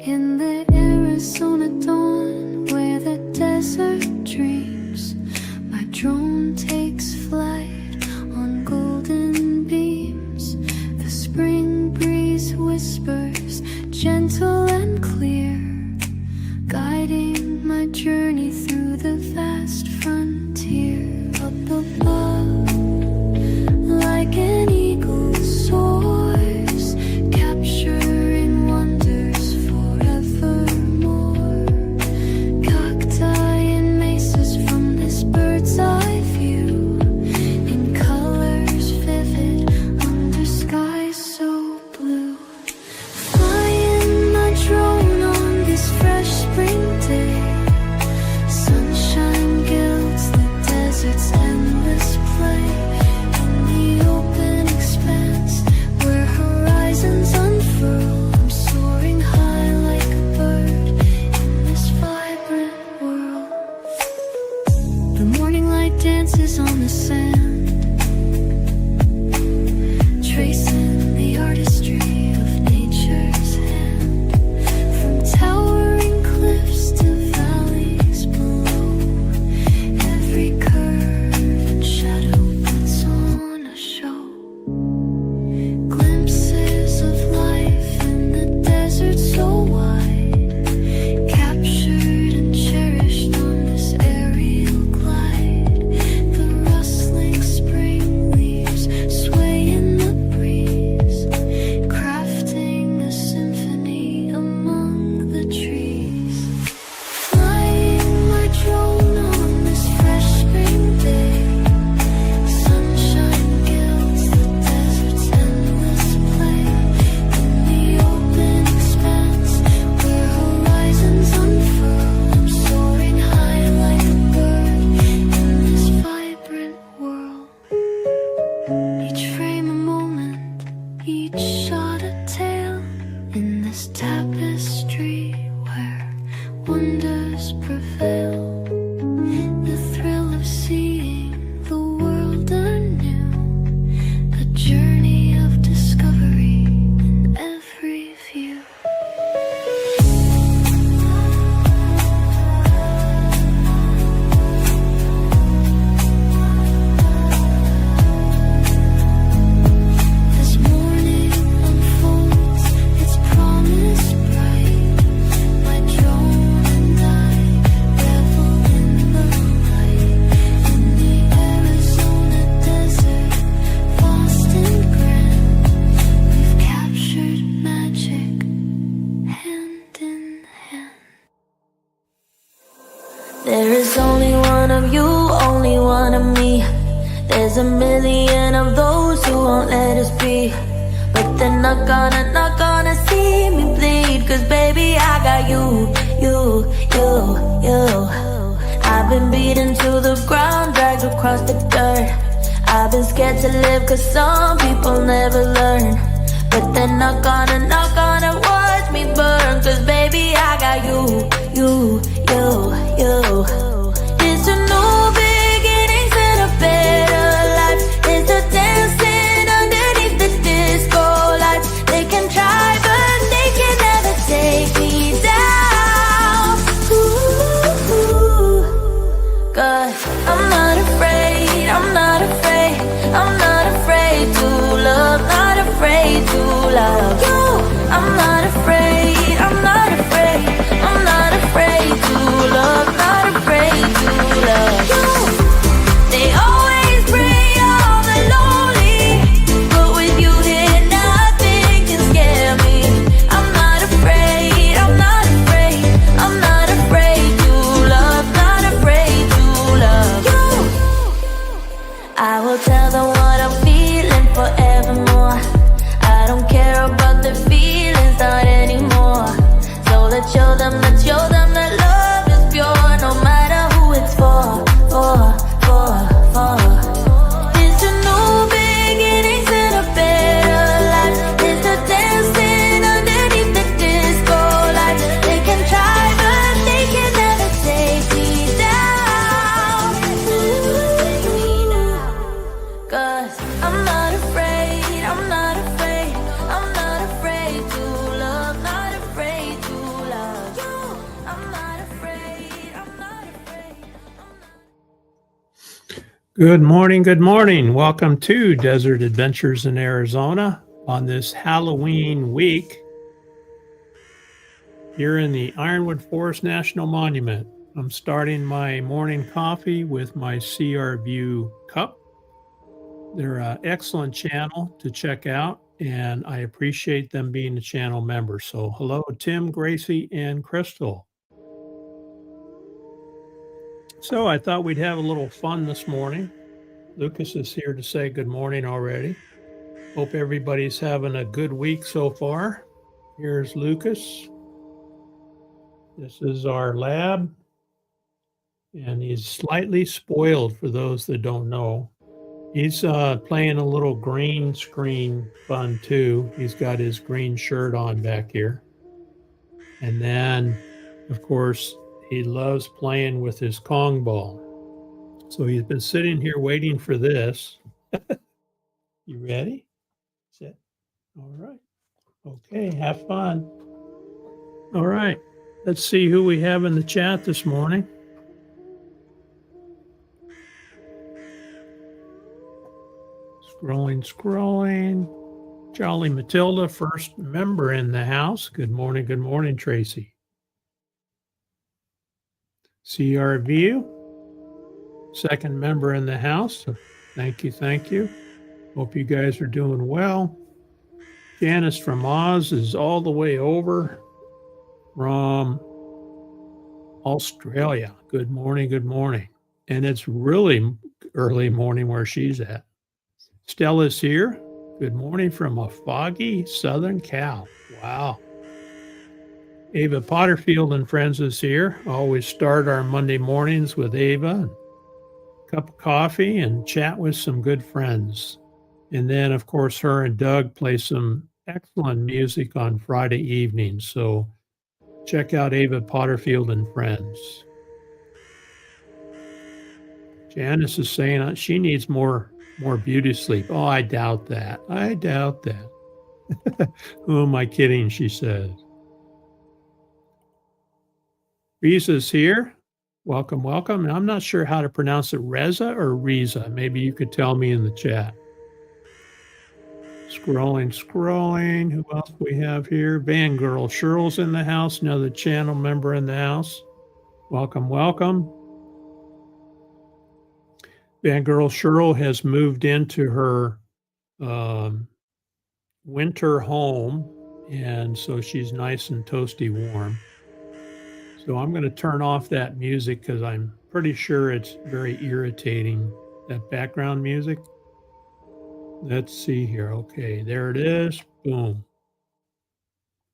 In the Arizona dawn, where the desert dreams, my drone takes flight on golden beams. The spring breeze whispers, gentle and clear, guiding my journey through the vast frontier. Up above, like an eagle soars, capturing wonders forevermore. Cacti and mesas from this bird's eye view, in colors vivid under skies so blue. Flying my drone on this fresh spring day, sunshine gilds the desert's endless play. In the open expanse where horizons unfurl, I'm soaring high like a bird in this vibrant world. The morning light dances on the sand, tracing the artistry of nature's hand. From towering cliffs to valleys below, every curve and shadow puts on a show. Glimpses of life in the desert so wide, captured and cherished on this aerial glide. The rustling spring leaves sway in the breeze, crafting a symphony among the trees. Flying my drone on this fresh spring day, sunshine gilds the desert's endless play. In the open expanse where horizons unfurl, I'm soaring high like a bird in this vibrant world. Each frame a moment, each shot a tale, in this tapestry where wonders prevail. The thrill of seeing the world anew, a journey of discovery in every view. As morning unfolds its promise bright, my drone and I revel in the light. In the Arizona desert, vast and grand, we've captured magic hand in hand. There is only one of you, only one of me. There's a million of those who won't let us be, but they're not gonna see me bleed. Cause baby, I got you. I've been beaten to the ground, dragged across the dirt. I've been scared to live cause some people never learn, but they're not gonna watch me burn. Cause baby, I got you. It's a new beginnings and a better life. It's a dancing underneath the disco lights. They can try but they can never take me down. Ooh, God, I'm not afraid, I'm not afraid, I'm not afraid to love, not afraid to love you. I'm not afraid, I'm not afraid, I'm not afraid to love, not afraid Good morning. Good morning. Welcome to Desert Adventures in Arizona on this Halloween week here in the Ironwood Forest National Monument. I'm starting my morning coffee with my CR View cup. They're an excellent channel to check out, and I appreciate them being a channel member. So, hello, Tim, Gracie, and Crystal. So, I thought we'd have a little fun this morning. Lucas is here to say good morning already. Hope everybody's having a good week so far. Here's Lucas. This is our lab, and he's slightly spoiled for those that don't know. He's playing a little green screen fun too. He's got his green shirt on back here. And then, of course, he loves playing with his Kong ball. So he's been sitting here waiting for this. You ready? Sit. All right. Okay, have fun. All right. Let's see who we have in the chat this morning. Scrolling. Jolly Matilda, first member in the house. Good morning, Tracy. CR View, second member in the house. So thank you. Hope you guys are doing well. Janice from Oz is all the way over from Australia. Good morning. And it's really early morning where she's at. Stella's here. Good morning from a foggy Southern Cal. Wow. Ava Potterfield and friends is here. Always start our Monday mornings with Ava, a cup of coffee, and chat with some good friends. And then, of course, her and Doug play some excellent music on Friday evenings. So check out Ava Potterfield and friends. Janice is saying she needs more beauty sleep. Oh, I doubt that. Who am I kidding? She says. Riza's here. Welcome. I'm not sure how to pronounce it, Reza or Riza. Maybe you could tell me in the chat. Scrolling. Who else we have here? Vangirl Sheryl's in the house, another channel member in the house. Welcome. Vangirl Sheryl has moved into her winter home, and so she's nice and toasty warm. So I'm going to turn off that music because I'm pretty sure it's very irritating, that background music. Let's see here. Okay, there it is. Boom.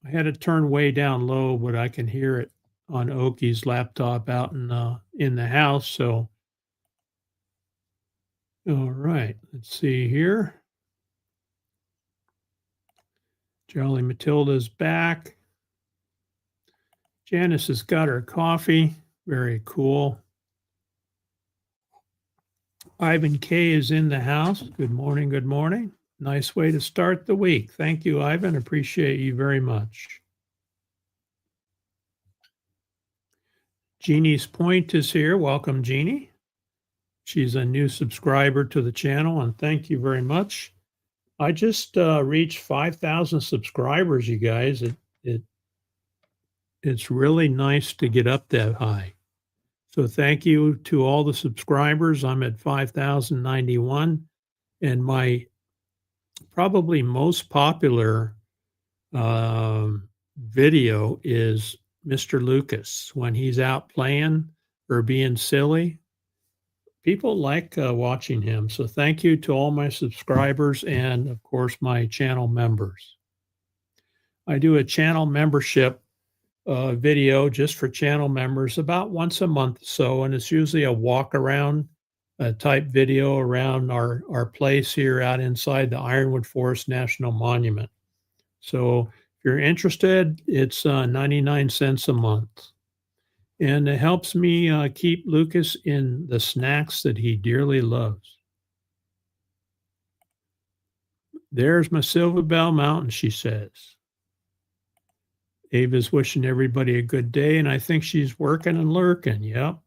I had it turned way down low, but I can hear it on Oki's laptop out in the house. So, all right, let's see here. Jolly Matilda's back. Janice has got her coffee. Very cool. Ivan K is in the house. Good morning. Nice way to start the week. Thank you, Ivan. Appreciate you very much. Jeannie's Point is here. Welcome, Jeannie. She's a new subscriber to the channel, and thank you very much. I just reached 5,000 subscribers, you guys. It's really nice to get up that high. So thank you to all the subscribers. I'm at 5,091, and my probably most popular video is Mr. Lucas when he's out playing or being silly. People like watching him. So thank you to all my subscribers and, of course, my channel members. I do a channel membership video just for channel members about once a month or so, and it's usually a walk around type video around our place here out inside the Ironwood Forest National Monument. So if you're interested, it's 99 cents a month. And it helps me keep Lucas in the snacks that he dearly loves. There's my Silver Bell Mountain, she says. Ava's wishing everybody a good day, and I think she's working and lurking. Yep.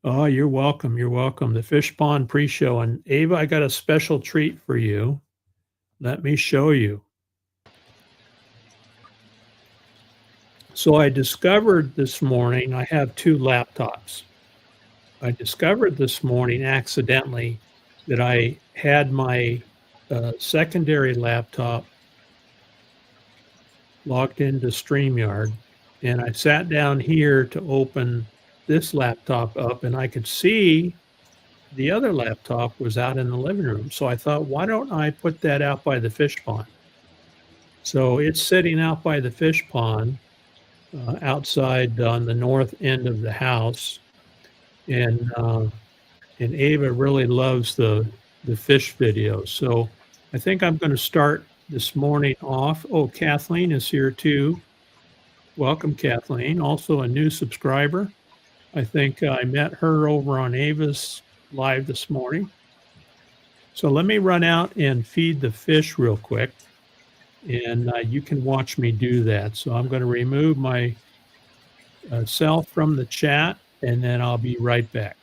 Oh, you're welcome. You're welcome. The Fish Pond pre-show. And Ava, I got a special treat for you. Let me show you. So I discovered this morning, I have 2 laptops. I discovered this morning accidentally that I had my secondary laptop logged into StreamYard, and I sat down here to open this laptop up, and I could see the other laptop was out in the living room. So I thought, why don't I put that out by the fish pond? So it's sitting out by the fish pond outside on the north end of the house, and Ava really loves the fish videos. So I think I'm going to start this morning off. Oh, Kathleen is here too. Welcome, Kathleen. Also a new subscriber. I think I met her over on Ava's live this morning. So let me run out and feed the fish real quick, and you can watch me do that. So I'm going to remove my self from the chat, and then I'll be right back.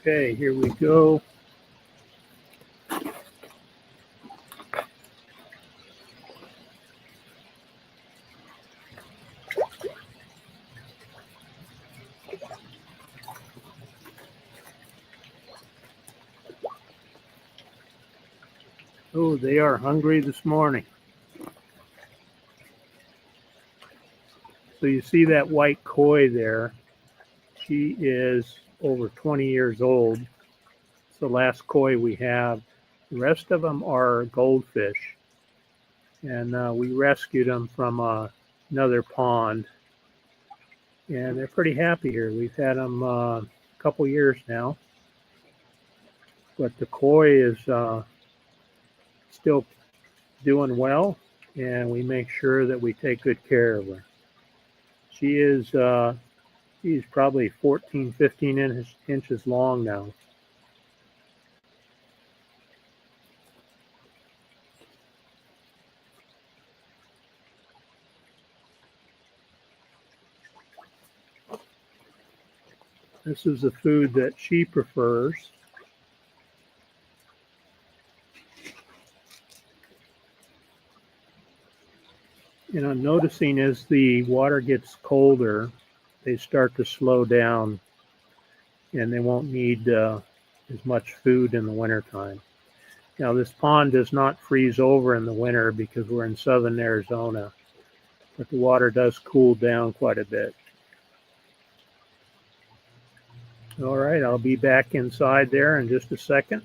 Okay, here we go. Oh, they are hungry this morning. So you see that white koi there. She is over 20 years old. It's the last koi we have. The rest of them are goldfish. And we rescued them from another pond. And they're pretty happy here. We've had them a couple years now. But the koi is still doing well, and we make sure that we take good care of her. She is she's probably 14, 15 inches long now. This is the food that she prefers. You know, noticing as the water gets colder, they start to slow down and they won't need as much food in the wintertime. Now, this pond does not freeze over in the winter because we're in southern Arizona, but the water does cool down quite a bit. All right, I'll be back inside there in just a second.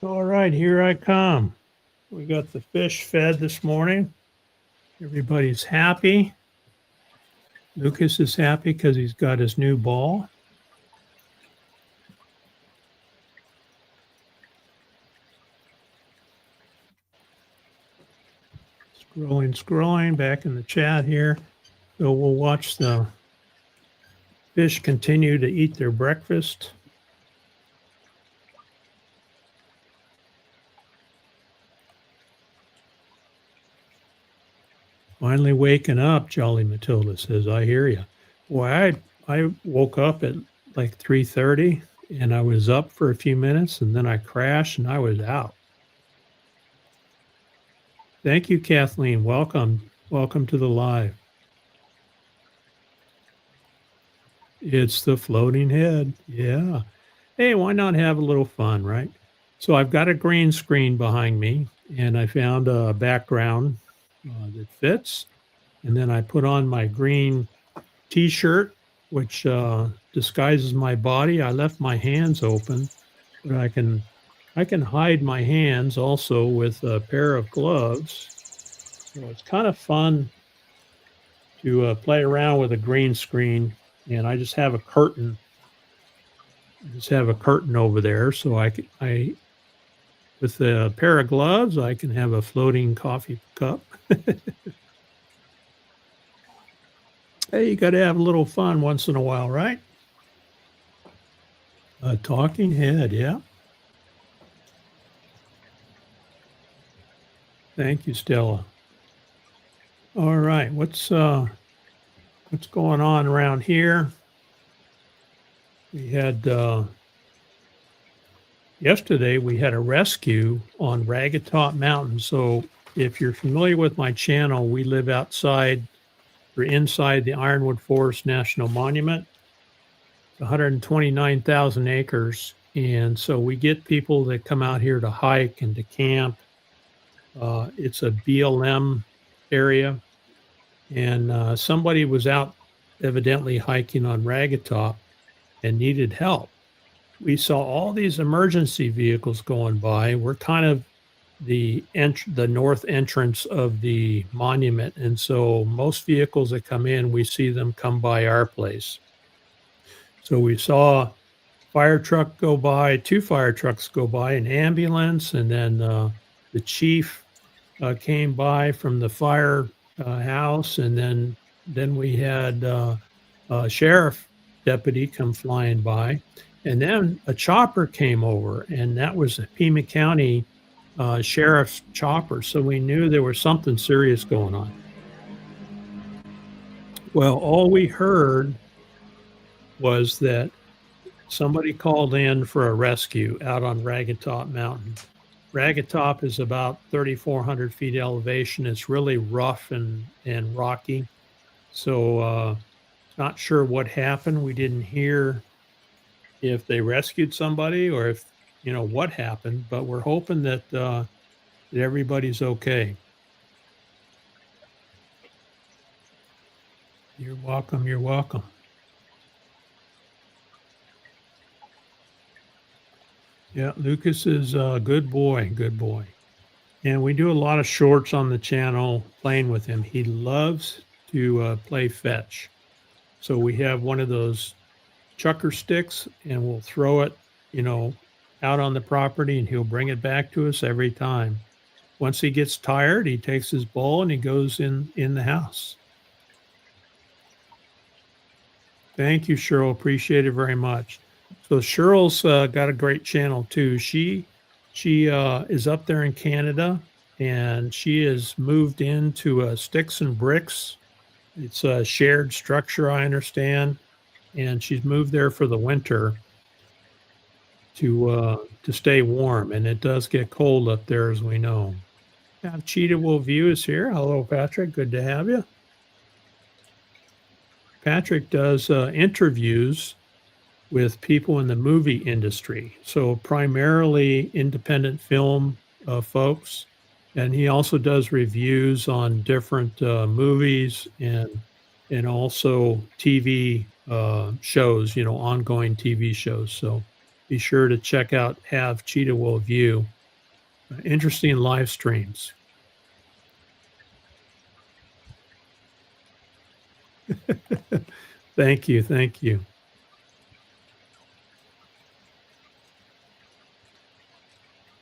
All right, here I come. We got the fish fed this morning. Everybody's happy. Lucas is happy because he's got his new ball. Scrolling back in the chat here. So we'll watch the fish continue to eat their breakfast. Finally waking up, Jolly Matilda says, I hear you. Well, I woke up at like 3:30 and I was up for a few minutes and then I crashed and I was out. Thank you, Kathleen. Welcome. Welcome to the live. It's the floating head. Yeah. Hey, why not have a little fun, right? So I've got a green screen behind me and I found a background that fits. And then I put on my green t-shirt, which disguises my body. I left my hands open, but I can hide my hands also with a pair of gloves. So it's kind of fun to play around with a green screen. And I just have a curtain. Over there, so I with a pair of gloves, I can have a floating coffee cup. Hey, you got to have a little fun once in a while, right? A talking head, yeah. Thank you, Stella. All right, what's going on around here? We had yesterday we had a rescue on Ragged Top Mountain. So if you're familiar with my channel, we live outside or inside the Ironwood Forest National Monument. It's 129,000 acres. And so we get people that come out here to hike and to camp. It's a BLM area. And somebody was out evidently hiking on Ragged Top and needed help. We saw all these emergency vehicles going by. We're kind of the north entrance of the monument. And so most vehicles that come in, we see them come by our place. So we saw fire truck go by, 2 fire trucks go by, an ambulance, and then the chief came by from the fire house, and then we had a sheriff deputy come flying by, and then a chopper came over, and that was a Pima County sheriff's chopper. So we knew there was something serious going on. Well, all we heard was that somebody called in for a rescue out on Ragged Top Mountain. Ragged Top is about 3,400 feet elevation. It's really rough and rocky. So not sure what happened. We didn't hear if they rescued somebody or if, what happened, but we're hoping that everybody's okay. You're welcome. You're welcome. Yeah, Lucas is a good boy. Good boy. And we do a lot of shorts on the channel playing with him. He loves to play fetch. So we have one of those chucker sticks and we'll throw it, out on the property and he'll bring it back to us every time. Once he gets tired, he takes his ball and he goes in the house. Thank you, Cheryl. Appreciate it very much. So Cheryl's got a great channel too. She is up there in Canada and she has moved into Sticks and Bricks. It's a shared structure, I understand. And she's moved there for the winter to stay warm. And it does get cold up there, as we know. Cheetah Will View is here. Hello, Patrick. Good to have you. Patrick does interviews with people in the movie industry. So primarily independent film folks. And he also does reviews on different movies and also TV shows, ongoing TV shows. So be sure to check out Have Cheetah Will View. Interesting live streams. Thank you. Thank you.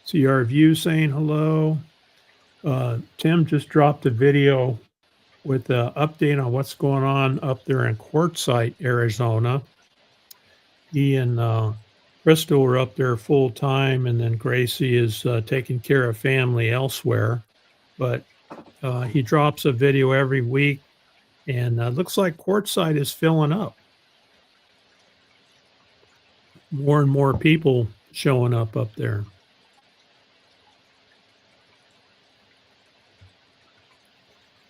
CR View saying hello. Tim just dropped a video with an update on what's going on up there in Quartzsite, Arizona. He and Crystal are up there full time, and then Gracie is taking care of family elsewhere. But he drops a video every week, and looks like Quartzsite is filling up. More and more people showing up there.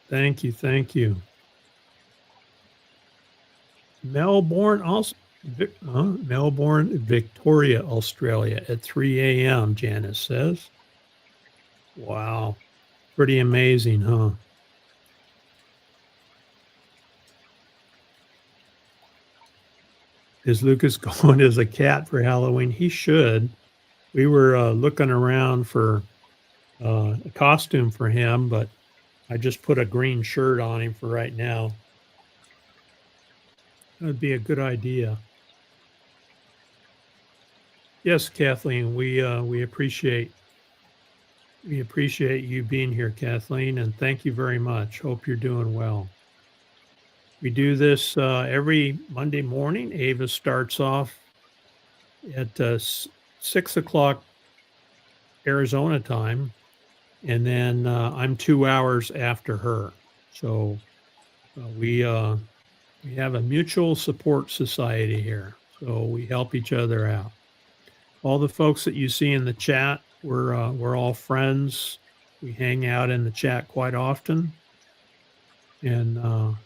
Thank you. Thank you. Melbourne, Melbourne, Victoria, Australia at 3 a.m., Janice says. Wow. Pretty amazing, huh? Is Lucas going as a cat for Halloween? He should. We were looking around for a costume for him, but I just put a green shirt on him for right now. That would be a good idea. Yes, Kathleen, we appreciate you being here, Kathleen, and thank you very much. Hope you're doing well. We do this every Monday morning. Ava starts off at 6 o'clock Arizona time, and then I'm 2 hours after her. So we have a mutual support society here. So we help each other out. All the folks that you see in the chat, we're all friends. We hang out in the chat quite often, and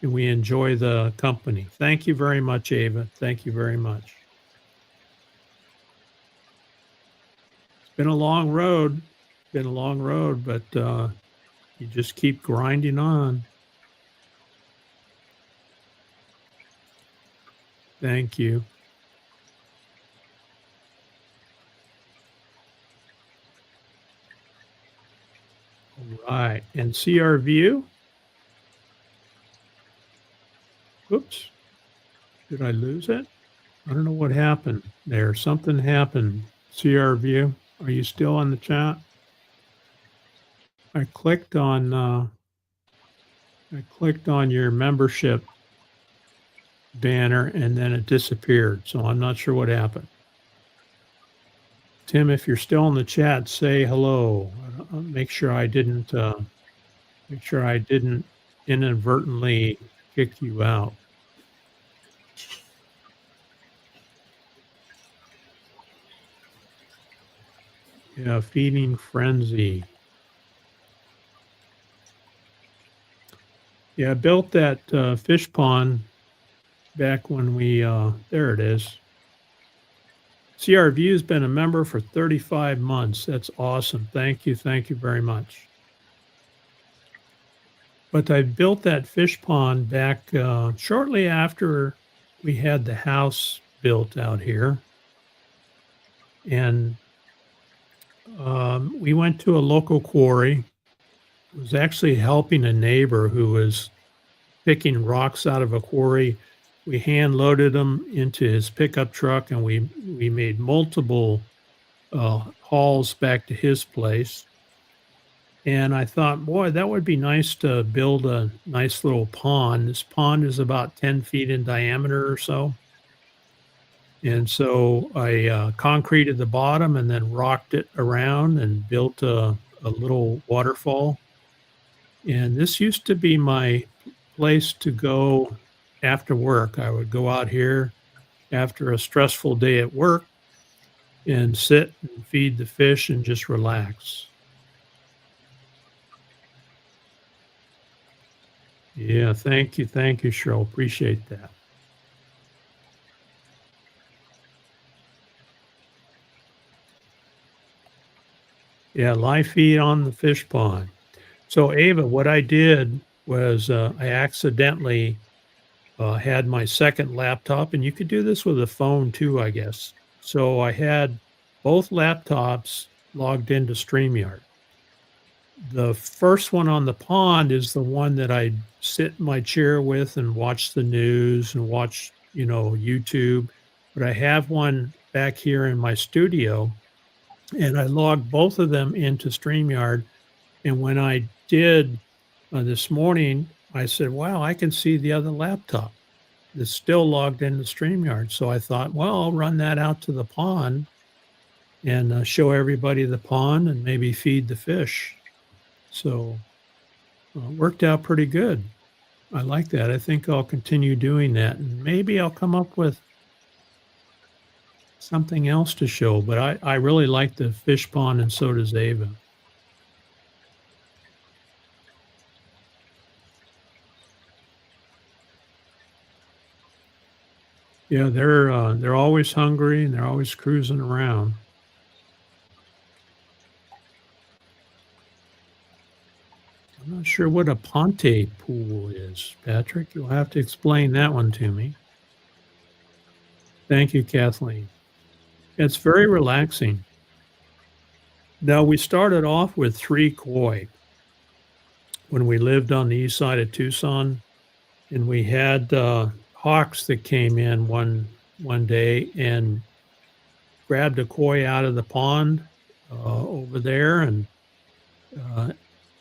we enjoy the company. Thank you very much, Ava. Thank you very much. It's been a long road. But you just keep grinding on. Thank you. All right. And CR View. Oops. Did I lose it? I don't know what happened there. Something happened. CR View. Are you still on the chat? I clicked on your membership banner and then it disappeared. So I'm not sure what happened. Tim, if you're still in the chat, say hello. Make sure I didn't inadvertently kick you out. Yeah, feeding frenzy. Yeah, I built that fish pond back when we, there it is. CR View's been a member for 35 months. That's awesome. Thank you. Thank you very much. But I built that fish pond back shortly after we had the house built out here. And we went to a local quarry. I was actually helping a neighbor who was picking rocks out of a quarry. We hand loaded them into his pickup truck, and we made multiple hauls back to his place. And I thought, boy, that would be nice to build a nice little pond. This pond is about 10 feet in diameter or so. And so I concreted the bottom and then rocked it around and built a little waterfall. And this used to be my place to go after work. I would go out here after a stressful day at work and sit and feed the fish and just relax. Yeah, thank you, Cheryl. Appreciate that. Yeah, live feed on the fish pond. So Ava, what I did was I accidentally had my second laptop, and you could do this with a phone too, I guess. So I had both laptops logged into StreamYard. The first one on the pond is the one that I sit in my chair with and watch the news and watch, YouTube. But I have one back here in my studio, and I logged both of them into StreamYard. And when I did this morning, I said, wow, I can see the other laptop that's still logged into StreamYard. So I thought, well, I'll run that out to the pond and show everybody the pond and maybe feed the fish. So it worked out pretty good. I like that. I think I'll continue doing that. And maybe I'll come up with something else to show. But I really like the fish pond, and so does Ava. Yeah, they're always hungry and they're always cruising around. I'm not sure what a ponte pool is, Patrick. You'll have to explain that one to me. Thank you, Kathleen. It's very relaxing. Now, we started off with 3 koi when we lived on the east side of Tucson, and we had hawks that came in one day and grabbed a koi out of the pond over there and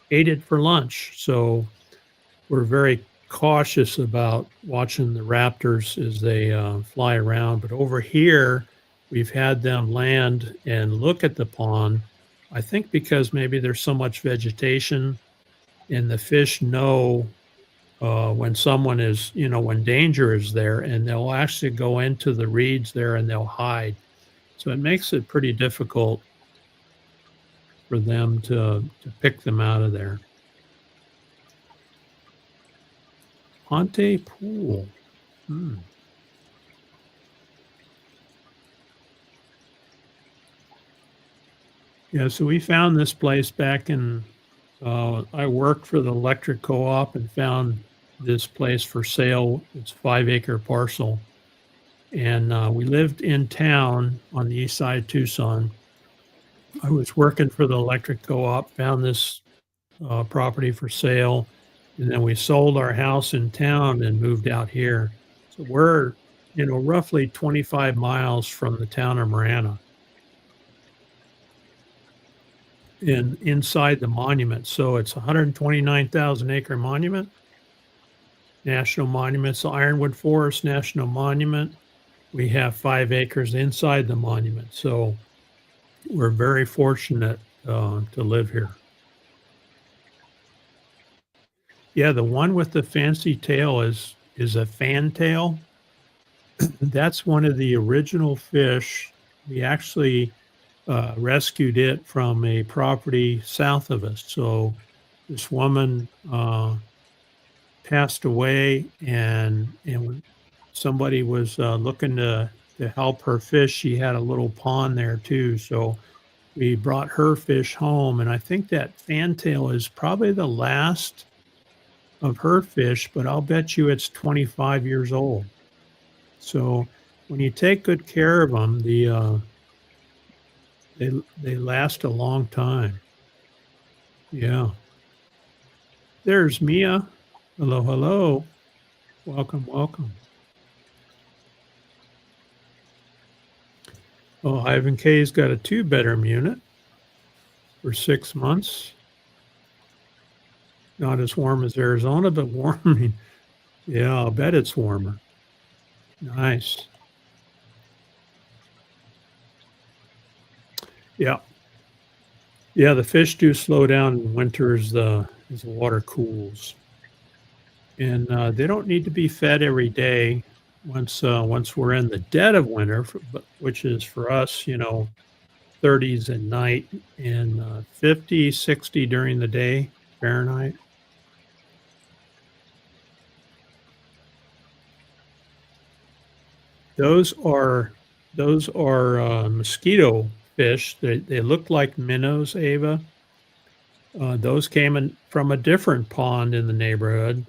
ate it for lunch. So we're very cautious about watching the raptors as they fly around. But over here, we've had them land and look at the pond. I think because maybe there's so much vegetation and the fish know when someone is, when danger is there, and they'll actually go into the reeds there and they'll hide. So it makes it pretty difficult for them to pick them out of there. Ponte Pool. Yeah, so we found this place back in, I worked for the electric co-op and found this place for sale. It's 5-acre parcel. And we lived in town on the east side of Tucson. I was working for the electric co-op, found this property for sale, and then we sold our house in town and moved out here. So we're, roughly 25 miles from the town of Marana. And inside the monument. So it's a 129,000 acre monument, national monument. So Ironwood Forest National Monument. We have 5 acres inside the monument. So we're very fortunate to live here. Yeah, the one with the fancy tail is a fantail. That's one of the original fish. We actually rescued it from a property south of us. So this woman passed away, and when somebody was looking to help her fish, she had a little pond there too. So we brought her fish home, and I think that fantail is probably the last of her fish, but I'll bet you it's 25 years old. So when you take good care of them, they last a long time. Yeah. There's Mia. Hello, hello. Welcome, welcome. Oh, Ivan K's got a 2-bedroom unit for 6 months. Not as warm as Arizona, but warm. I mean, yeah, I'll bet it's warmer. Nice. Yeah. Yeah, the fish do slow down in winter as the water cools. And they don't need to be fed every day once we're in the dead of winter, which is for us, 30s at night and 50, 60 during the day, Fahrenheit. Those are mosquito fish. They look like minnows, Ava. Those came in from a different pond in the neighborhood.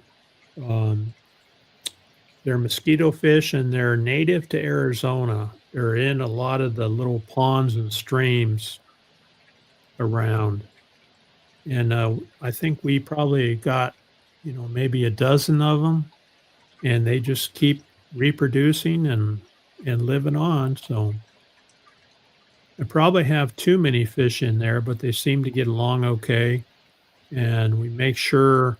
They're they're mosquito fish, and they're native to Arizona. They're in a lot of the little ponds and streams around. And I think we probably got, maybe a dozen of them, and they just keep reproducing and living on. So I probably have too many fish in there, but they seem to get along okay. And we make sure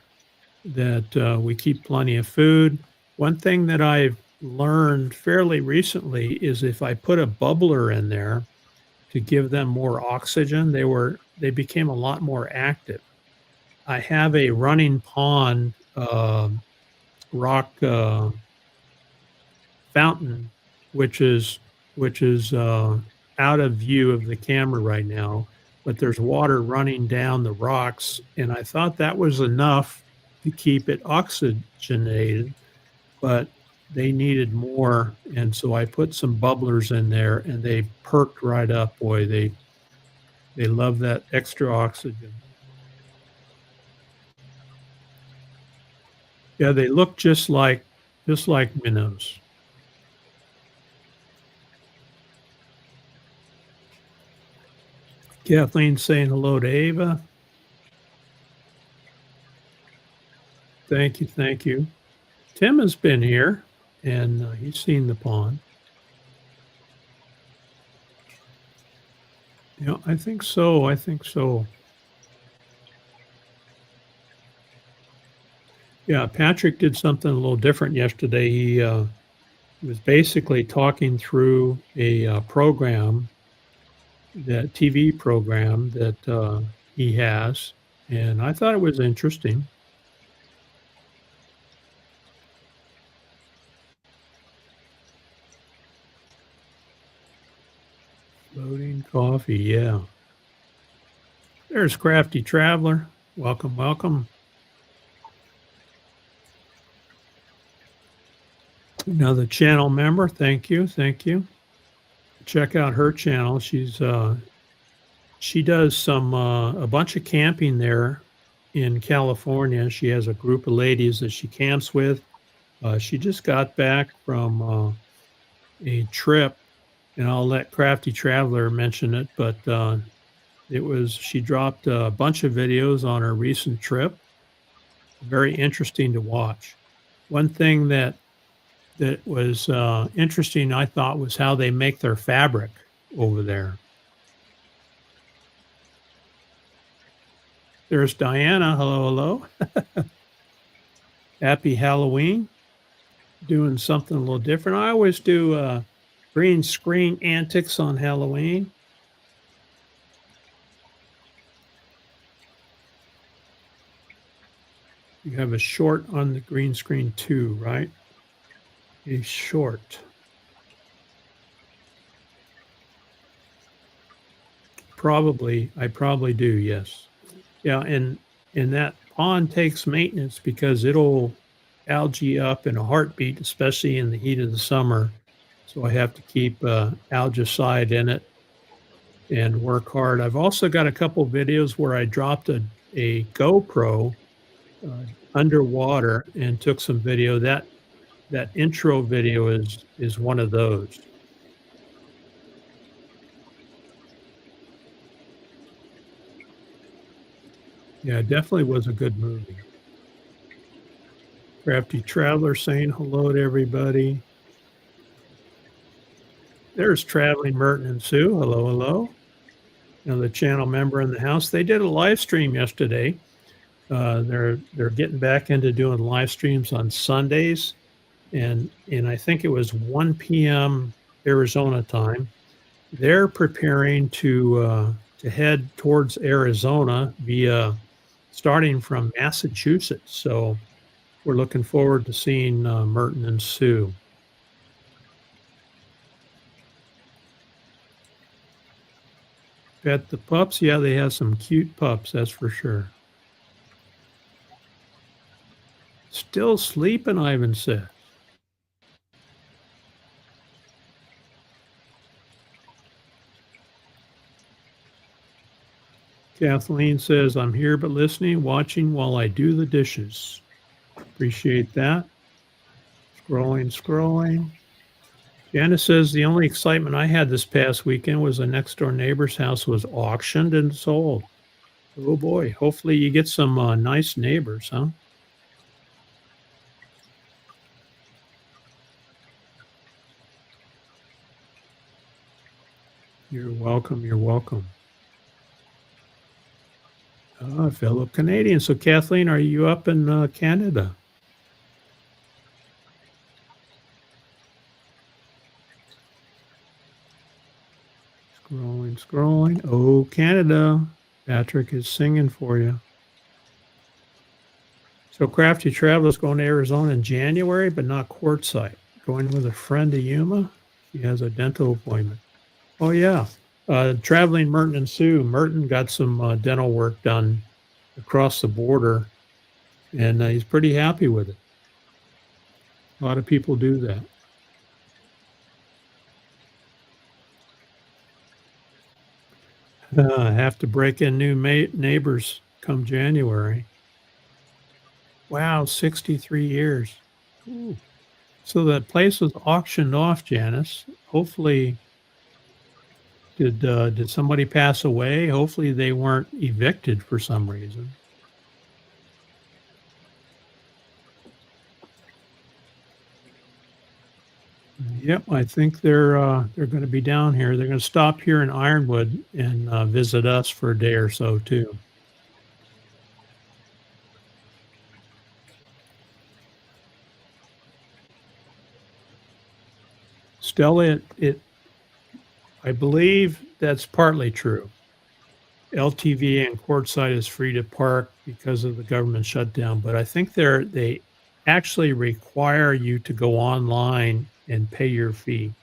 that we keep plenty of food. One thing that I've learned fairly recently is if I put a bubbler in there to give them more oxygen, they became a lot more active. I have a running pond rock fountain, which is out of view of the camera right now, but there's water running down the rocks, and I thought that was enough to keep it oxygenated, but they needed more, and so I put some bubblers in there, and they perked right up. Boy, they love that extra oxygen. Yeah, they look just like minnows. Kathleen saying hello to Ava. Thank you, thank you. Tim has been here, and he's seen the pond. Yeah, I think so. I think so. Yeah, Patrick did something a little different yesterday. He was basically talking through a program, that TV program that he has, and I thought it was interesting. Floating coffee, yeah. There's Crafty Traveler. Welcome, welcome. Another channel member. Thank you, thank you. Check out her channel. She does some a bunch of camping there in California. She has a group of ladies that she camps with. She just got back from a trip, and I'll let Crafty Traveler mention it, but she dropped a bunch of videos on her recent trip. Very interesting to watch. One thing that was interesting, I thought, was how they make their fabric over there. There's Diana. Hello, hello. Happy Halloween. Doing something a little different. I always do green screen antics on Halloween. You have a short on the green screen too, right? A short. I probably do, yes. Yeah, and that pond takes maintenance because it'll algae up in a heartbeat, especially in the heat of the summer. So I have to keep algicide in it and work hard. I've also got a couple videos where I dropped a GoPro underwater and took some video. That intro video is one of those. Yeah, it definitely was a good movie. Crafty Traveler saying hello to everybody. There's Traveling Merton and Sue. Hello, hello. The channel member in the house. They did a live stream yesterday. They're getting back into doing live streams on Sundays, and I think it was 1 p.m. Arizona time. They're preparing to head towards Arizona starting from Massachusetts. So we're looking forward to seeing Merton and Sue. Pet the pups. Yeah, they have some cute pups, that's for sure. Still sleeping, Ivan says. Kathleen says, I'm here but listening, watching while I do the dishes. Appreciate that. Scrolling. Janice says the only excitement I had this past weekend was a next door neighbor's house was auctioned and sold. Oh boy. Hopefully you get some nice neighbors, huh? You're welcome. You're welcome. Fellow Canadian. So, Kathleen, are you up in Canada? Scrolling. Oh, Canada. Patrick is singing for you. So, Crafty Traveler's going to Arizona in January, but not Quartzsite. Going with a friend to Yuma. She has a dental appointment. Oh, yeah. Traveling Merton and Sue. Merton got some dental work done across the border, and he's pretty happy with it. A lot of people do that. Have to break in new neighbors come January. Wow, 63 years. Ooh. So that place was auctioned off, Janice. Hopefully, did somebody pass away? Hopefully, they weren't evicted for some reason. Yep, I think they're going to be down here. They're going to stop here in Ironwood and visit us for a day or so too. Stella, I believe that's partly true. LTV and Quartzsite is free to park because of the government shutdown, but I think they actually require you to go online and pay your fee.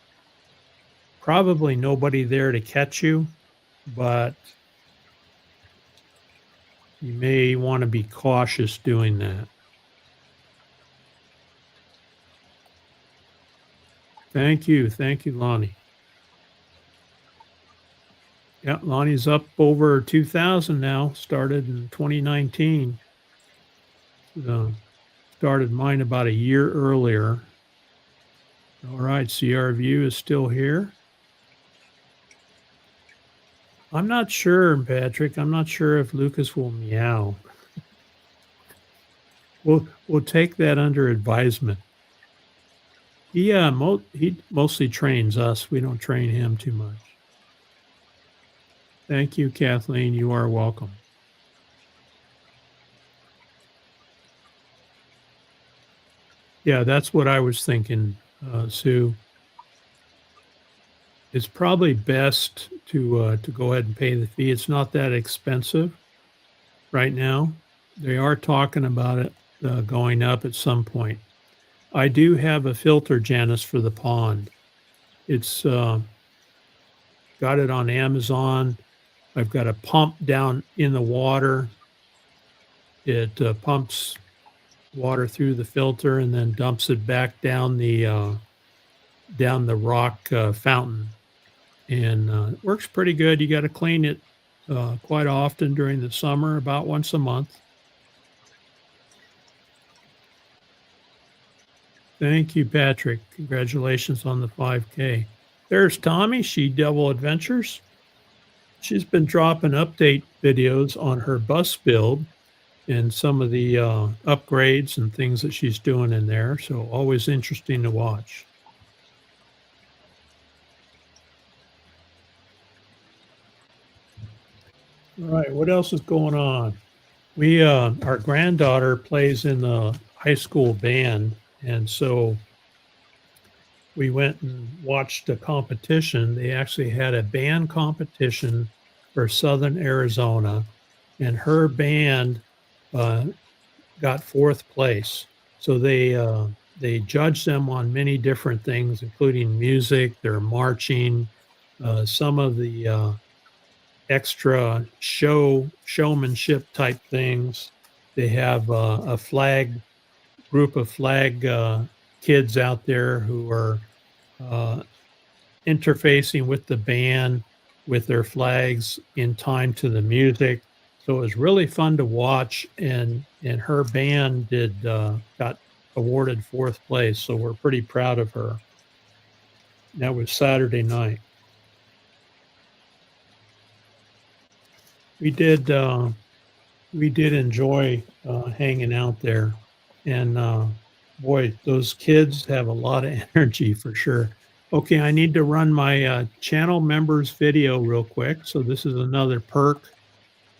Probably nobody there to catch you, but you may want to be cautious doing that. Thank you, Lonnie. Yeah, Lonnie's up over 2,000 now. Started in 2019. Started mine about a year earlier. All right, CRView is still here. I'm not sure, Patrick. I'm not sure if Lucas will meow. We'll take that under advisement. He mostly trains us. We don't train him too much. Thank you, Kathleen. You are welcome. Yeah, that's what I was thinking, Sue. It's probably best to go ahead and pay the fee. It's not that expensive right now. They are talking about it going up at some point. I do have a filter, Janice, for the pond. It's got it on Amazon. I've got a pump down in the water. It pumps water through the filter and then dumps it back down the rock fountain, and it works pretty good. You got to clean it quite often during the summer, about once a month. Thank you, Patrick. Congratulations on the 5K. There's Tommy. She Devil Adventures. She's been dropping update videos on her bus build and some of the upgrades and things that she's doing in there. So always interesting to watch. All right, what else is going on? Our granddaughter plays in the high school band, and so we went and watched a competition. They actually had a band competition for Southern Arizona, and her band got fourth place. So they judged them on many different things, including music, their marching, some of the extra showmanship type things. They have a group of flag kids out there who are interfacing with the band with their flags in time to the music. So it was really fun to watch, and her band got awarded 4th place, so we're pretty proud of her. That was Saturday night. We did enjoy hanging out there, and boy, those kids have a lot of energy for sure. Okay, I need to run my channel members video real quick. So this is another perk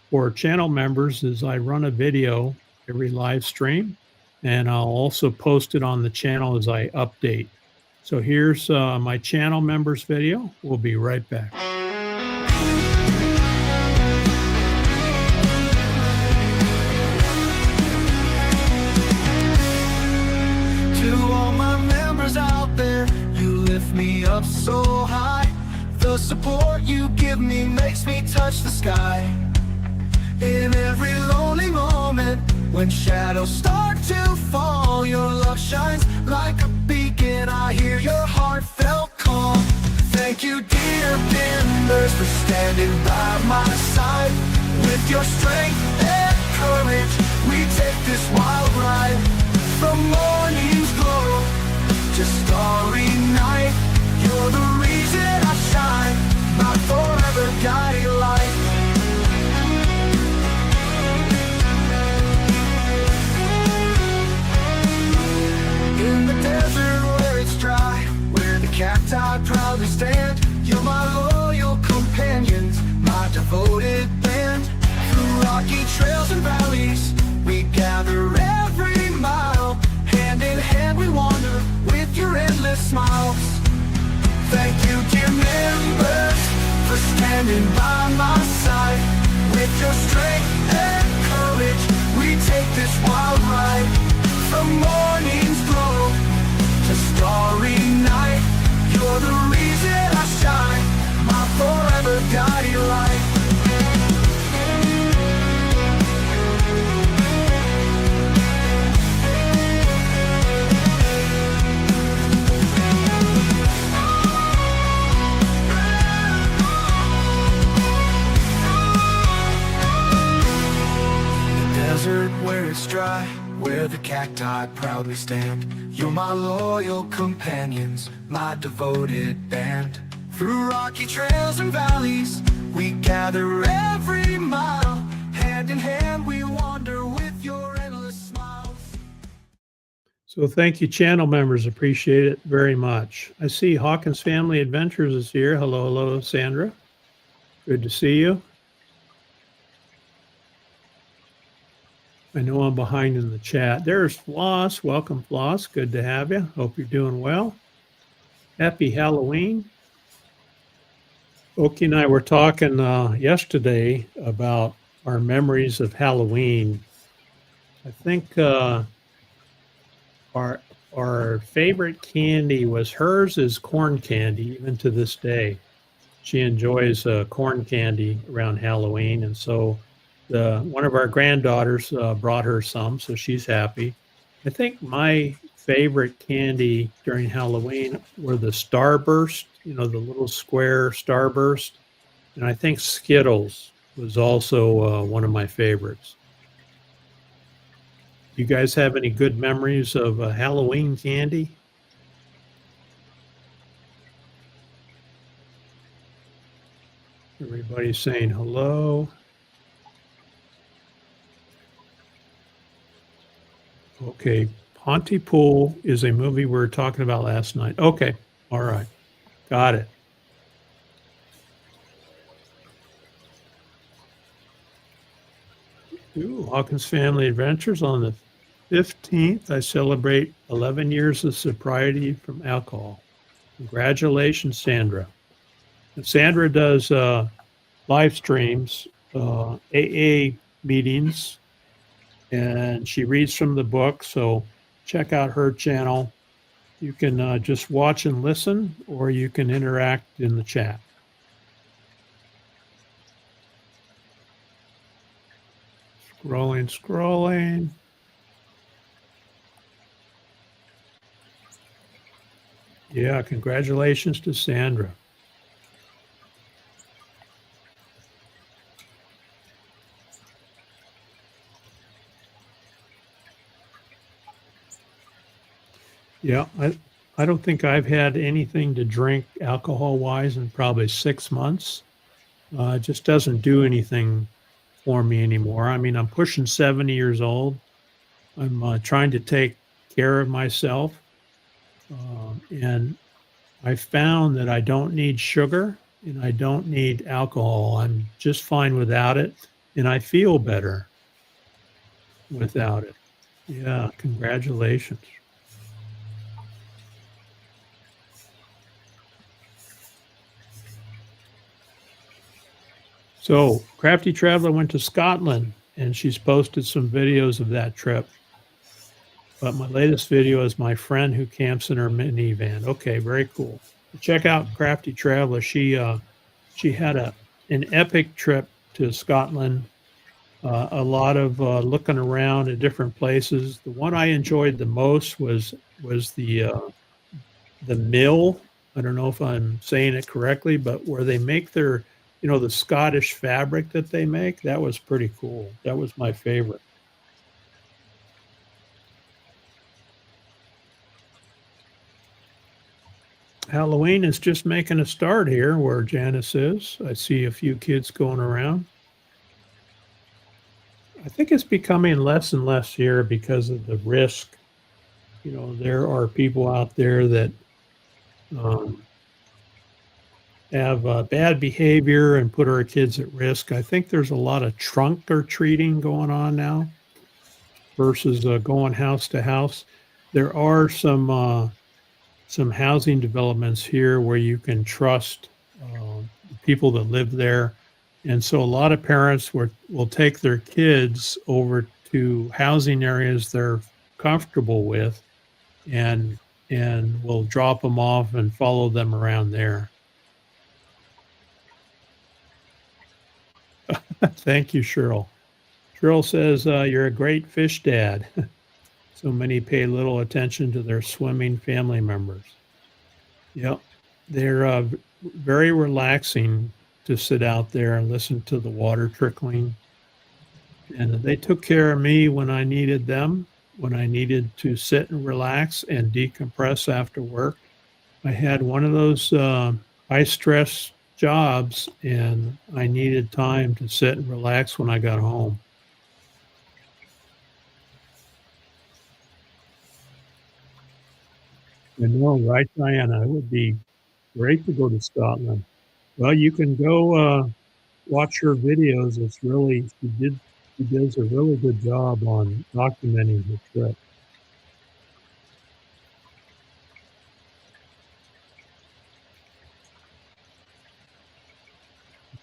for channel members is I run a video every live stream, and I'll also post it on the channel as I update. So here's my channel members video. We'll be right back. To all my members out there, you lift me up so high. The support you give me makes me touch the sky. In every lonely moment, when shadows start to fall, your love shines like a beacon. I hear your heartfelt call. Thank you, dear members, for standing by my side. With your strength and courage, we take this wild ride. From morning's glow to starry night, you're the reason I shine, my forever guiding light. In the desert where it's dry, where the cacti proudly stand, you're my loyal companions, my devoted band. Through rocky trails and valleys, we gather every mile. Hand in hand we wander with your endless smiles. Thank you, dear members, for standing by my side. With your strength and courage, we take this wild ride. From morning's glow to starry night, you're the reason I shine, my forever guiding light. Desert where it's dry, where the cacti proudly stand, you're my loyal companions, my devoted band. Through rocky trails and valleys, we gather every mile. Hand in hand we wander with your endless smiles. So thank you, channel members. Appreciate it very much. I see Hawkins Family Adventures is here. Hello, hello, Sandra. Good to see you. I know I'm behind in the chat. There's Floss. Welcome, Floss. Good to have you. Hope you're doing well. Happy Halloween. Oki and I were talking yesterday about our memories of Halloween. I think our favorite candy was hers is corn candy, even to this day. She enjoys corn candy around Halloween, and so one of our granddaughters brought her some, so she's happy. I think my favorite candy during Halloween were the Starburst, the little square Starburst. And I think Skittles was also one of my favorites. You guys have any good memories of Halloween candy? Everybody's saying hello. Okay, Pontypool is a movie we were talking about last night. Okay, all right, got it. Ooh, Hawkins Family Adventures on the 15th. I celebrate 11 years of sobriety from alcohol. Congratulations, Sandra. And Sandra does live streams, AA meetings, and she reads from the book, so check out her channel. You can just watch and listen, or you can interact in the chat. Scrolling. Yeah, congratulations to Sandra. Yeah, I don't think I've had anything to drink alcohol-wise in probably 6 months. It just doesn't do anything for me anymore. I mean, I'm pushing 70 years old. I'm, trying to take care of myself, and I found that I don't need sugar and I don't need alcohol. I'm just fine without it, and I feel better without it. Yeah, congratulations. So, Crafty Traveler went to Scotland and she's posted some videos of that trip. But my latest video is my friend who camps in her minivan. Okay, very cool. Check out Crafty Traveler. She had an epic trip to Scotland. A lot of looking around at different places. The one I enjoyed the most was the mill. I don't know if I'm saying it correctly, but where they make their, the Scottish fabric that they make. That was pretty cool. That was my favorite. Halloween is just making a start here where Janice is. I see a few kids going around. I think it's becoming less and less here because of the risk. There are people out there that um, have bad behavior and put our kids at risk. I think there's a lot of trunk or treating going on now versus going house to house. There are some housing developments here where you can trust the people that live there. And so a lot of parents will take their kids over to housing areas they're comfortable with and will drop them off and follow them around there. Thank you, Cheryl. Cheryl says, you're a great fish dad. So many pay little attention to their swimming family members. Yep. They're very relaxing to sit out there and listen to the water trickling. And they took care of me when I needed them, when I needed to sit and relax and decompress after work. I had one of those high stress jobs and I needed time to sit and relax when I got home. I know, right, Diana? It would be great to go to Scotland. Well, you can go watch her videos. She does a really good job on documenting the trip.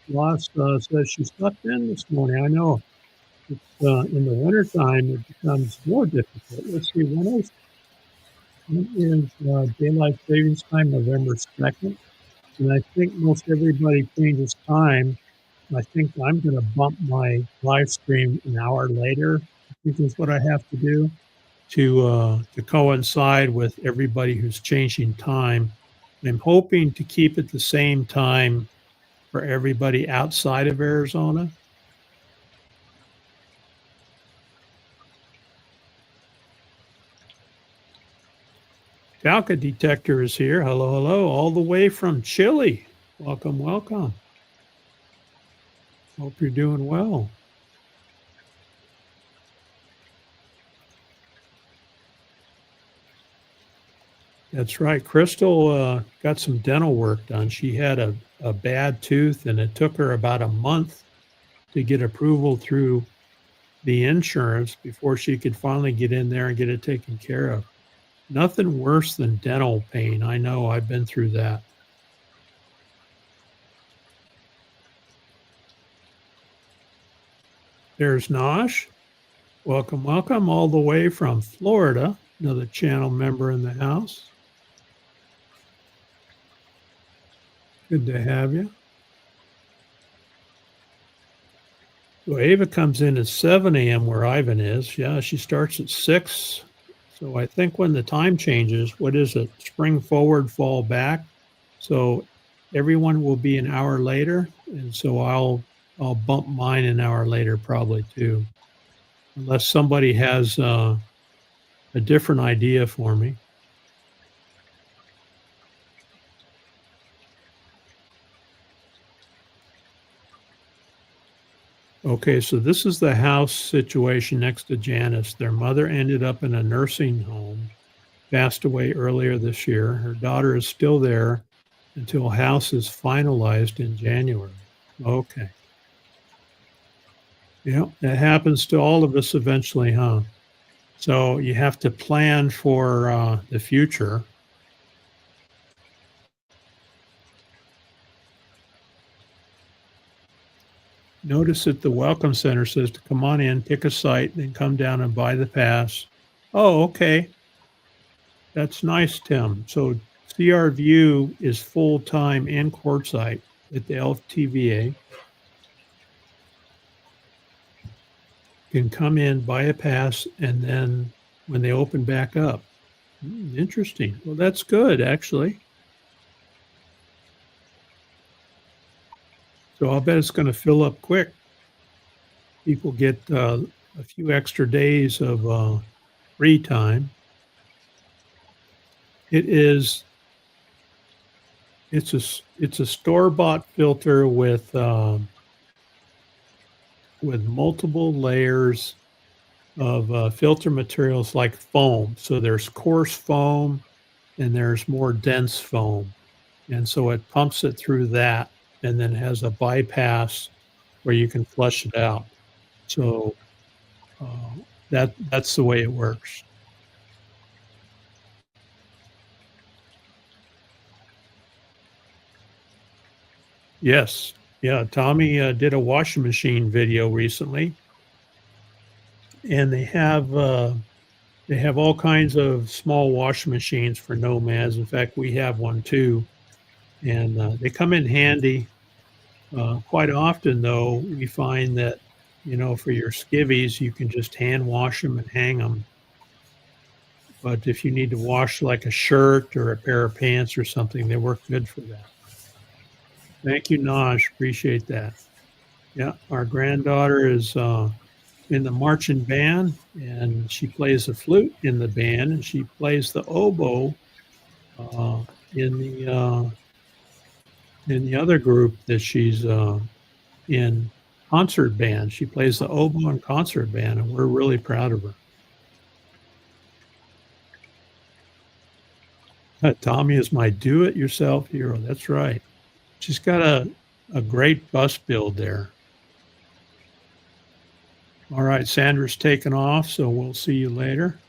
Ross says she slept in this morning. I know it's in the wintertime, it becomes more difficult. Let's see, when is daylight savings time? November 2nd. And I think most everybody changes time. I think I'm going to bump my live stream an hour later. I think is what I have to do to coincide with everybody who's changing time. I'm hoping to keep it the same time for everybody outside of Arizona. Talca Detector is here. Hello, hello, all the way from Chile. Welcome, welcome. Hope you're doing well. That's right. Crystal got some dental work done. She had a bad tooth, and it took her about a month to get approval through the insurance before she could finally get in there and get it taken care of. Nothing worse than dental pain. I know, I've been through that. There's Nosh. Welcome, welcome, all the way from Florida. Another channel member in the house. Good to have you. So Ava comes in at 7 a.m. where Ivan is. Yeah, she starts at 6. So I think when the time changes, what is it? Spring forward, fall back. So everyone will be an hour later. And so I'll bump mine an hour later probably too. Unless somebody has a different idea for me. Okay, so this is the house situation next to Janice. Their mother ended up in a nursing home, passed away earlier this year. Her daughter is still there until house is finalized in January. Okay. Yeah, that happens to all of us eventually, huh? So you have to plan for the future. Notice that the Welcome Center says to come on in, pick a site, then come down and buy the pass. Oh, okay. That's nice, Tim. So CR View is full-time and courtside at the LTVA. You can come in, buy a pass, and then when they open back up. Interesting. Well, that's good, actually. So I'll bet it's going to fill up quick. People get a few extra days of free time. It's a store-bought filter with multiple layers of filter materials like foam. So there's coarse foam and there's more dense foam. And so it pumps it through that and then has a bypass where you can flush it out. So that's the way it works. Yes. Yeah. Tommy did a washing machine video recently, and they have all kinds of small washing machines for nomads. In fact, we have one too, and they come in handy. Quite often, though, we find that for your skivvies, you can just hand wash them and hang them. But if you need to wash like a shirt or a pair of pants or something, they work good for that. Thank you, Naj. Appreciate that. Yeah, our granddaughter is in the marching band, and she plays the flute in the band, and she plays the oboe in the other group that she's in concert band. She plays the oboe in concert band, and we're really proud of her. Tommy is my do-it-yourself hero. That's right. She's got a great bus build there. All right, Sandra's taken off, so we'll see you later.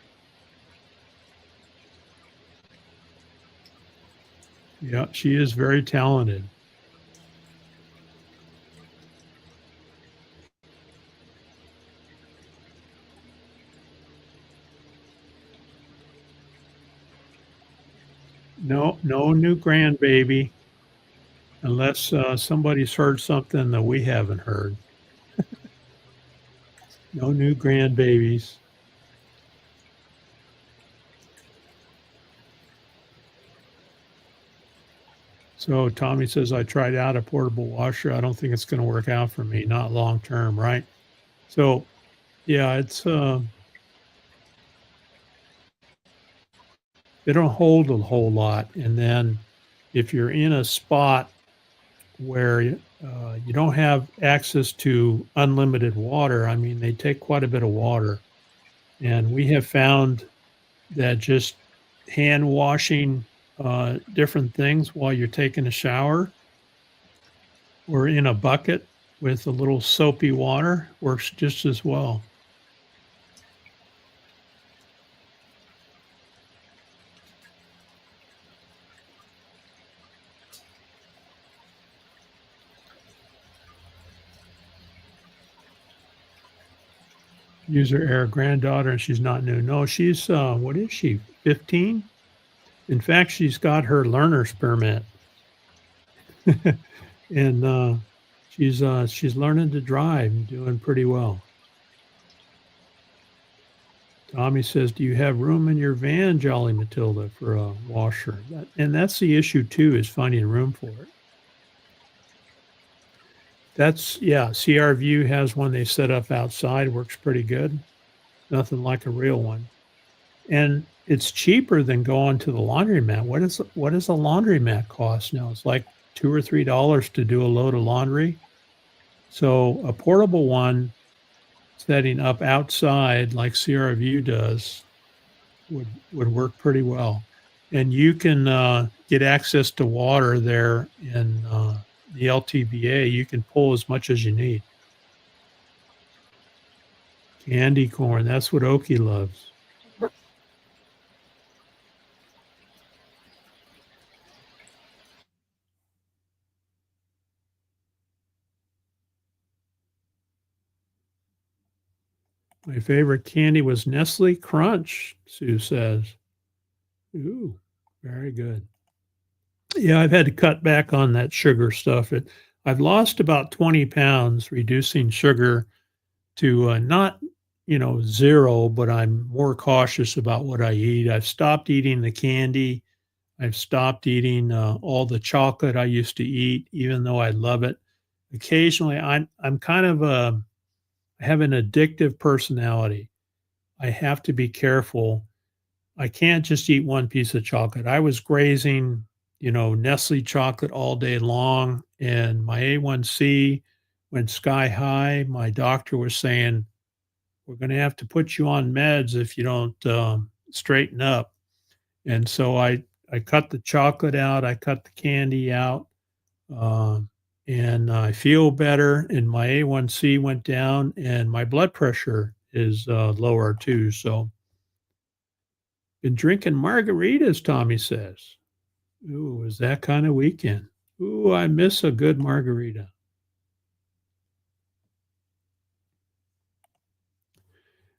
Yeah, she is very talented. No new grandbaby, unless somebody's heard something that we haven't heard. No new grandbabies. So Tommy says, I tried out a portable washer. I don't think it's going to work out for me, not long term, right? So, yeah, it's they don't hold a whole lot. And then if you're in a spot where you don't have access to unlimited water, I mean, they take quite a bit of water. And we have found that just hand washing different things while you're taking a shower or in a bucket with a little soapy water works just as well. User error, granddaughter, and she's not new. No, she's, what is she, 15? In fact, she's got her learner's permit. And she's learning to drive and doing pretty well. Tommy says, do you have room in your van, Jolly Matilda, for a washer? And that's the issue too, is finding room for it. CR View has one they set up outside, works pretty good. Nothing like a real one. And it's cheaper than going to the laundromat. What does a laundromat cost now? It's like $2 or $3 to do a load of laundry. So a portable one setting up outside like Sierra View does would work pretty well. And you can get access to water there in the LTBA. You can pull as much as you need. Candy corn, that's what Okie loves. My favorite candy was Nestle Crunch, Sue says. Ooh, very good. Yeah, I've had to cut back on that sugar stuff. I've lost about 20 pounds reducing sugar to not, 0, but I'm more cautious about what I eat. I've stopped eating the candy. I've stopped eating all the chocolate I used to eat, even though I love it. Occasionally, I'm kind of I have an addictive personality. I have to be careful. I can't just eat one piece of chocolate. I was grazing, Nestle chocolate all day long, and my A1C went sky high. My doctor was saying, we're going to have to put you on meds if you don't straighten up. And so I cut the chocolate out, I cut the candy out, um, and I feel better. And my A1C went down, and my blood pressure is lower too. So, been drinking margaritas, Tommy says. Ooh, is that kind of weekend? Ooh, I miss a good margarita.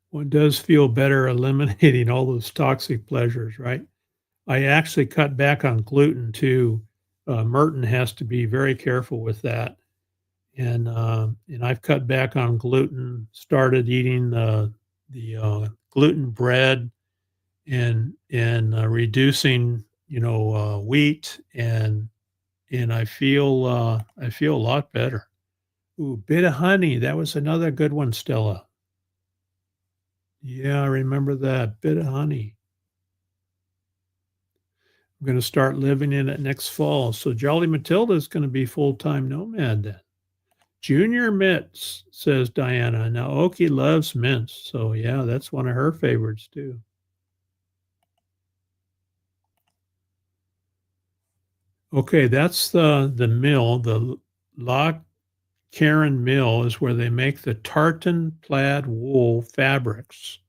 One does feel better eliminating all those toxic pleasures, right? I actually cut back on gluten too. Merton has to be very careful with that, and I've cut back on gluten. Started eating the gluten bread and reducing, wheat, and I feel a lot better. Ooh, bit of honey. That was another good one, Stella. Yeah, I remember that bit of honey. I'm going to start living in it next fall. So Jolly Matilda is going to be full-time nomad then. Junior mints, says Diana. Now Okie loves mints, so yeah, that's one of her favorites too. Okay, that's the mill. The La Karen Mill is where they make the tartan plaid wool fabrics.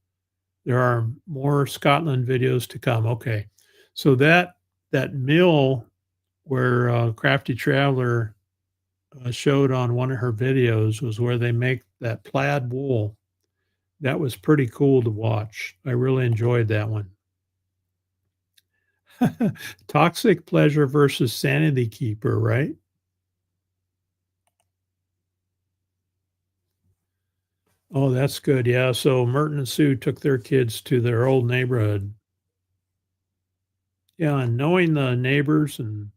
There are more Scotland videos to come. Okay, so that mill where Crafty Traveler showed on one of her videos was where they make that plaid wool. That was pretty cool to watch. I really enjoyed that one. Toxic pleasure versus sanity keeper, right? Oh, that's good. Yeah. So Merton and Sue took their kids to their old neighborhood. Yeah, and knowing the neighbors and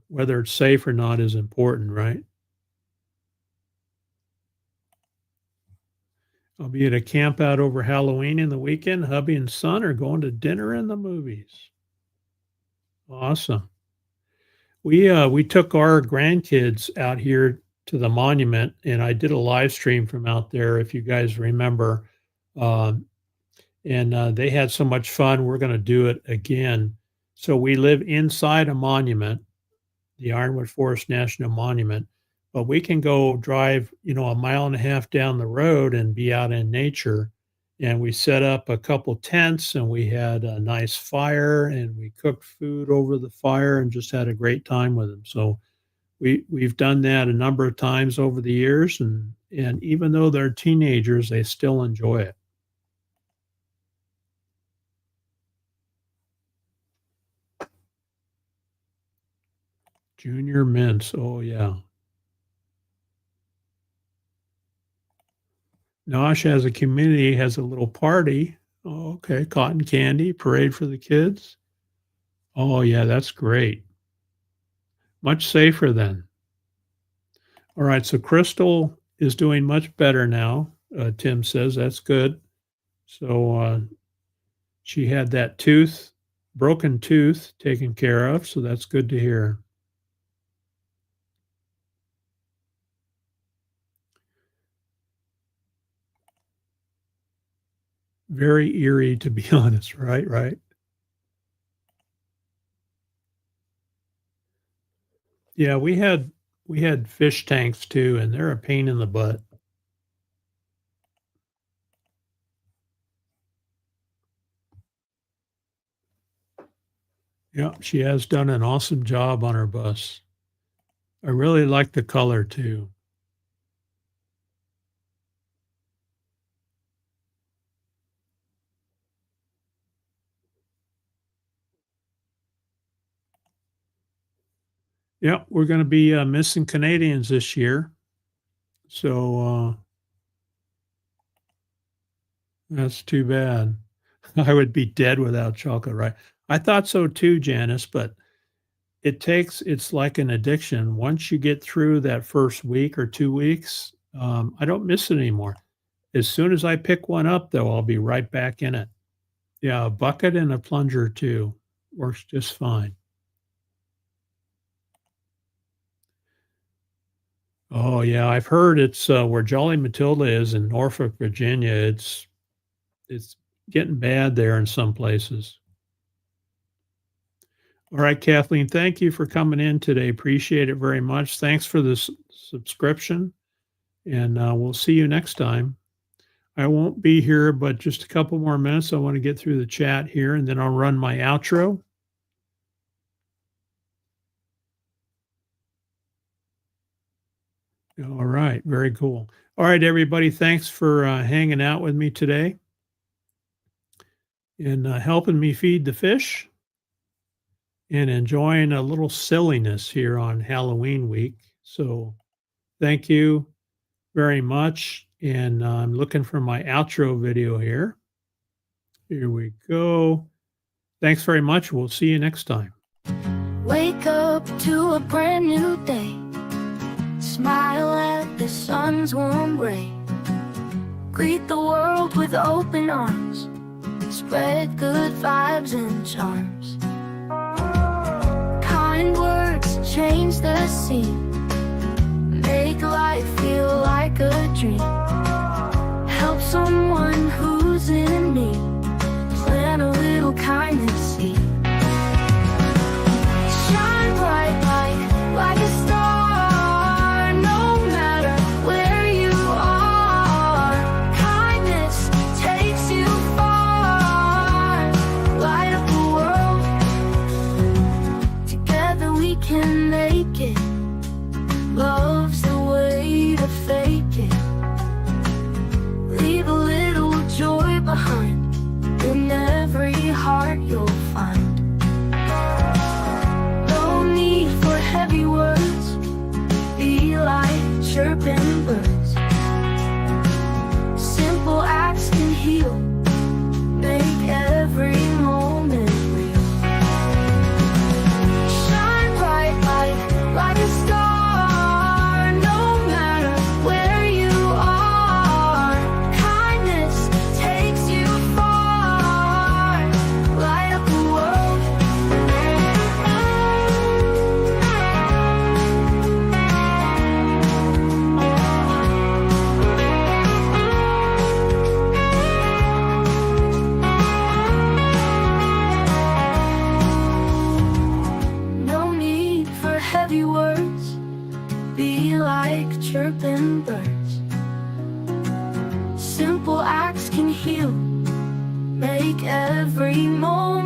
whether it's safe or not is important, right? I'll be at a camp out over Halloween in the weekend. Hubby and son are going to dinner and the movies. Awesome. We took our grandkids out here to the monument, and I did a live stream from out there, if you guys remember. Um, and they had so much fun. We're going to do it again. So we live inside a monument, the Ironwood Forest National Monument, but we can go drive, a mile and a half down the road and be out in nature. And we set up a couple tents and we had a nice fire and we cooked food over the fire and just had a great time with them. So we've done that a number of times over the years, and even though they're teenagers, they still enjoy it. Junior mints. Oh yeah. Nosh as a community has a little party. Oh, okay. Cotton candy, parade for the kids. Oh, yeah, that's great. Much safer then. All right. So Crystal is doing much better now. Tim says that's good. So she had that broken tooth taken care of. So that's good to hear. Very eerie, to be honest, right? Right. Yeah, we had fish tanks too, and they're a pain in the butt. Yeah, she has done an awesome job on her bus. I really like the color too. Yeah, we're going to be missing Canadians this year, so that's too bad. I would be dead without chocolate, right? I thought so too, Janice, but it's like an addiction. Once you get through that first week or 2 weeks, I don't miss it anymore. As soon as I pick one up, though, I'll be right back in it. Yeah, a bucket and a plunger too works just fine. Oh yeah, I've heard it's where Jolly Matilda is in Norfolk, Virginia. It's getting bad there in some places. All right, Kathleen, thank you for coming in today. Appreciate it very much. Thanks for this subscription, and we'll see you next time. I won't be here, but just a couple more minutes. I want to get through the chat here, and then I'll run my outro. All right, very cool. All right, everybody, thanks for hanging out with me today and helping me feed the fish and enjoying a little silliness here on Halloween week. So thank you very much. And I'm looking for my outro video here. Here we go. Thanks very much. We'll see you next time. Wake up to a brand new day. Smile at the sun's warm ray. Greet the world with open arms. Spread good vibes and charms. Kind words change the scene. Make life feel like a dream. Help someone who's in need. Plant a little kindness seed. Shine bright like a star. No matter where you are. Kindness takes you far. Light up the world. Together we can make it. Love's the way to fake it. Leave a little joy behind. In every heart you'll find. No need for heavy words. Be like chirping birds. Simple acts can heal. Make every moment real. Shine bright like a star. No matter where you are. Kindness takes you far. Light up the world. No need for heavy words. Be like chirping birds. Simple acts can heal. Make every moment